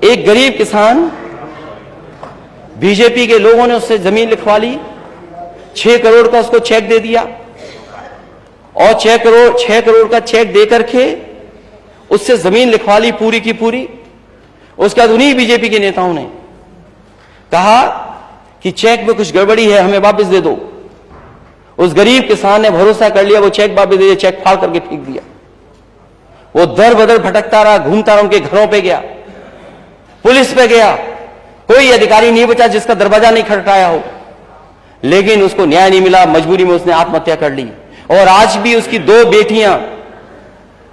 एक गरीब किसान, बीजेपी के लोगों ने उससे जमीन लिखवा ली, 6 करोड़ का उसको चेक दे दिया और 6 करोड़ का चेक दे करके उससे जमीन लिखवा ली पूरी की पूरी। उसके बाद उन्हीं बीजेपी के नेताओं ने कहा कि चेक में कुछ गड़बड़ी है, हमें वापस दे दो। उस गरीब किसान ने भरोसा कर लिया, वो चेक वापस दे दिया, चेक फाड़ करके फेंक दिया। वो दर बदर भटकता रहा, घूमता रहा, उनके घरों पे गया, पुलिस पे गया, कोई अधिकारी नहीं बचा जिसका दरवाजा नहीं खटखटाया हो, लेकिन उसको न्याय नहीं मिला। मजबूरी में उसने आत्महत्या कर ली और आज भी उसकी 2 बेटियां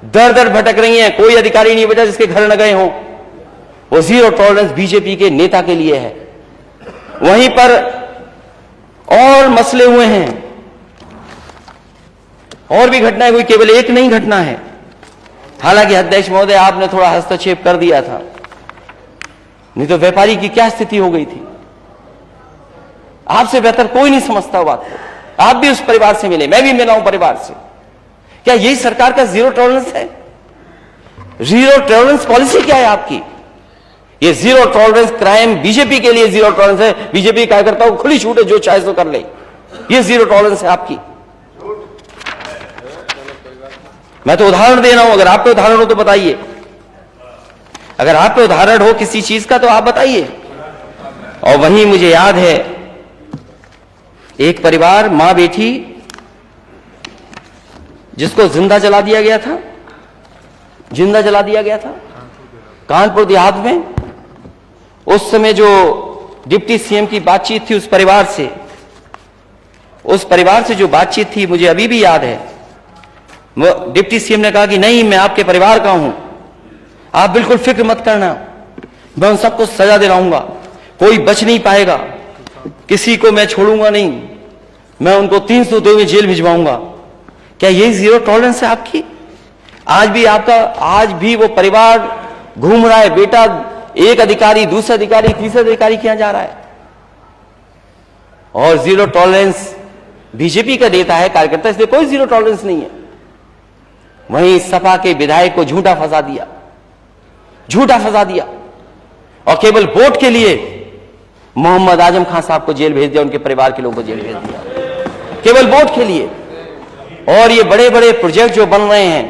दर दर भटक रही हैं, कोई अधिकारी नहीं बचा जिसके घर न गए हों। वो जीरो टॉलरेंस बीजेपी के नेता के लिए है। वहीं पर और मसले हुए हैं, और भी घटनाएं हुई, केवल एक नहीं घटना है। हालांकि अध्यक्ष महोदय आपने थोड़ा हस्तक्षेप कर दिया था, नहीं तो व्यापारी की क्या स्थिति हो गई थी। आपसे बेहतर कोई नहीं समझता बात को। आप भी उस परिवार से मिले, मैं भी मिला हूं परिवार से। क्या यही सरकार का जीरो टॉलरेंस है? जीरो टॉलरेंस पॉलिसी क्या है आपकी? ये जीरो टॉलरेंस क्राइम बीजेपी के लिए जीरो टॉलरेंस है। बीजेपी कार्यकर्ताओं को खुली छूट है, जो चाहे सो कर ले। ये जीरो टॉलरेंस है आपकी। मैं तो उदाहरण दे रहा हूं, अगर आप पे उदाहरण हो तो बताइए। अगर आप पे उदाहरण हो किसी चीज का तो आप बताइए। और वहीं मुझे याद है एक परिवार, मां बेटी, जिसको जिंदा जला दिया गया था, जिंदा जला दिया गया था कानपुर देहात में। उस समय जो डिप्टी सीएम की बातचीत थी उस परिवार से जो बातचीत थी मुझे अभी भी याद है। वो डिप्टी सीएम ने कहा कि नहीं, मैं आपके परिवार का हूं, आप बिल्कुल फिक्र मत करना, मैं उन सबको सजा दिलाऊंगा, कोई बच नहीं पाएगा, किसी को मैं छोड़ूंगा नहीं, मैं उनको 302 में जेल भिजवाऊंगा। क्या यही जीरो टॉलरेंस है आपकी? आज भी वो परिवार घूम रहा है, बेटा एक अधिकारी, दूसरा अधिकारी, तीसरा अधिकारी किया जा रहा है। और जीरो टॉलरेंस बीजेपी का नेता है, कार्यकर्ता, इसलिए कोई जीरो टॉलरेंस नहीं है। वहीं सपा के विधायक को झूठा फंसा दिया और केवल वोट के लिए मोहम्मद आजम खान साहब को जेल भेज दिया, उनके परिवार के लोगों को जेल भेज दिया, केवल वोट के लिए। और ये बड़े बड़े प्रोजेक्ट जो बन रहे हैं,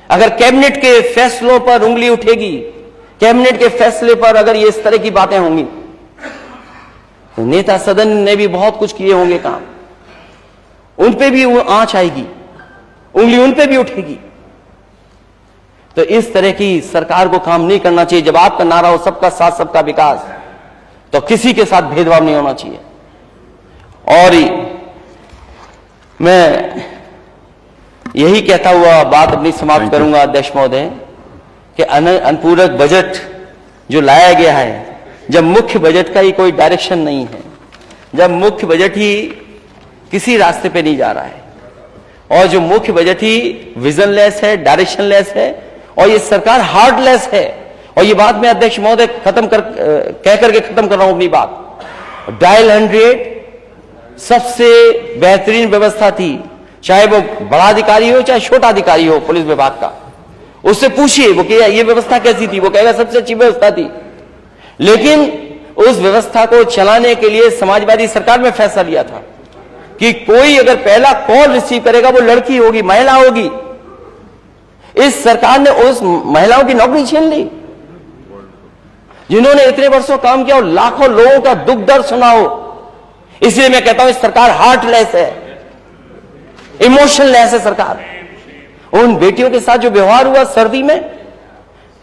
अगर कैबिनेट के फैसलों पर उंगली उठेगी, कैबिनेट के फैसले पर अगर ये इस तरह की बातें होंगी, तो नेता सदन ने भी बहुत कुछ किए होंगे काम, उन पे भी आंच आएगी, उंगली उन पे भी उठेगी। तो इस तरह की सरकार को काम नहीं करना चाहिए। जब आपका नारा हो सबका साथ सबका विकास, तो किसी के साथ भेदभाव नहीं होना चाहिए। और मैं यही कहता हुआ बात अपनी समाप्त करूंगा अध्यक्ष महोदय, कि अनुपूरक बजट जो लाया गया है, जब मुख्य बजट का ही कोई डायरेक्शन नहीं है, जब मुख्य बजट ही किसी रास्ते पे नहीं जा रहा है, और जो मुख्य बजट ही विजनलेस है, डायरेक्शनलेस है, और ये सरकार हार्टलेस है। और ये बात मैं अध्यक्ष महोदय कह करके खत्म कर रहा हूं अपनी बात। डायल 100 सबसे बेहतरीन व्यवस्था थी, चाहे वो बड़ा अधिकारी हो चाहे छोटा अधिकारी हो पुलिस विभाग का, उससे पूछिए वो कि ये व्यवस्था कैसी थी, वो कहेगा सबसे अच्छी व्यवस्था थी। लेकिन उस व्यवस्था को चलाने के लिए समाजवादी सरकार में फैसला लिया था कि कोई अगर पहला कॉल रिसीव करेगा वो लड़की होगी, महिला होगी। इस सरकार ने उस महिलाओं की नौकरी छीन ली जिन्होंने इतने वर्षों काम किया और लाखों लोगों का दुख दर्द सुना हो। इसलिए मैं कहता हूं इस सरकार हार्टलेस है, इमोशनलेस है सरकार। उन बेटियों के साथ जो व्यवहार हुआ सर्दी में,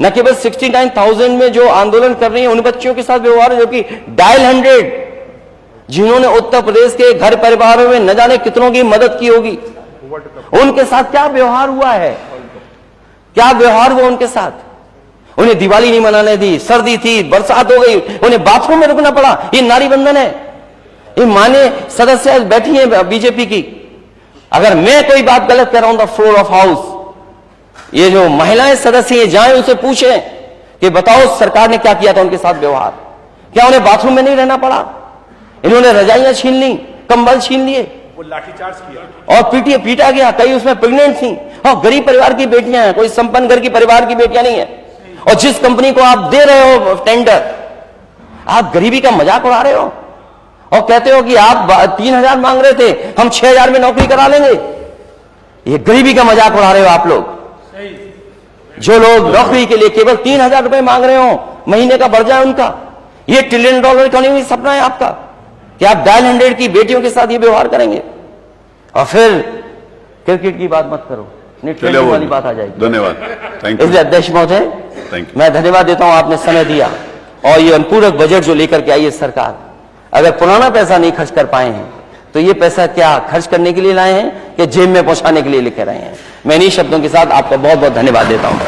न केवल 69,000 में जो आंदोलन कर रही है उन बच्चियों के साथ व्यवहार, जो कि डायल 100 जिन्होंने उत्तर प्रदेश के घर परिवारों में न जाने कितनों की मदद की होगी, उनके साथ क्या व्यवहार हुआ है, क्या व्यवहार हुआ उनके साथ। उन्हें दिवाली नहीं मनाने दी, सर्दी थी, बरसात हो गई, उन्हें बाथरूम में रुकना पड़ा। ये नारी बंधन है। ये माने सदस्य बैठी है बीजेपी की, अगर मैं कोई बात गलत कर रहा हूं द फ्लोर ऑफ हाउस, ये जो महिलाएं सदस्य जाएं उनसे पूछें कि बताओ सरकार ने क्या किया था उनके साथ व्यवहार, क्या उन्हें बाथरूम में नहीं रहना पड़ा, इन्होंने रजाइयां छीन ली, कंबल छीन लिए, वो लाठीचार्ज किया और पीटा गया, कई उसमें प्रेग्नेंट थी, और गरीब परिवार की बेटियां हैं, कोई संपन्न घर की परिवार की बेटियां नहीं है। और जिस कंपनी को आप दे रहे हो टेंडर, आप गरीबी का मजाक उड़ा रहे हो और कहते हो कि आप 3,000 मांग रहे थे, हम 6,000 में नौकरी करा लेंगे। ये गरीबी का मजाक उड़ा रहे हो आप लोग। जो लोग नौकरी के लिए केवल 3,000 रुपए मांग रहे हो, महीने का बढ़ जाए उनका। ये $1 ट्रिलियन इकोनॉमी सपना है आपका कि आप डायल 100 की बेटियों के साथ ये व्यवहार करेंगे। और फिर क्रिकेट की बात मत करो, चलिए वाली बात आ जाएगी। धन्यवाद, थैंक यू। इसलिए अध्यक्ष महोदय, थैंक यू। मैं धन्यवाद देता हूं, आपने समय दिया। और ये अनुपूरक बजट जो लेकर के आई है सरकार, अगर पुराना पैसा नहीं खर्च कर पाए हैं तो ये पैसा क्या खर्च करने के लिए लाए हैं कि जेब में पहुंचाने के लिए लेकर आए हैं। मैं इन्हीं शब्दों के साथ आपका बहुत बहुत धन्यवाद देता हूं।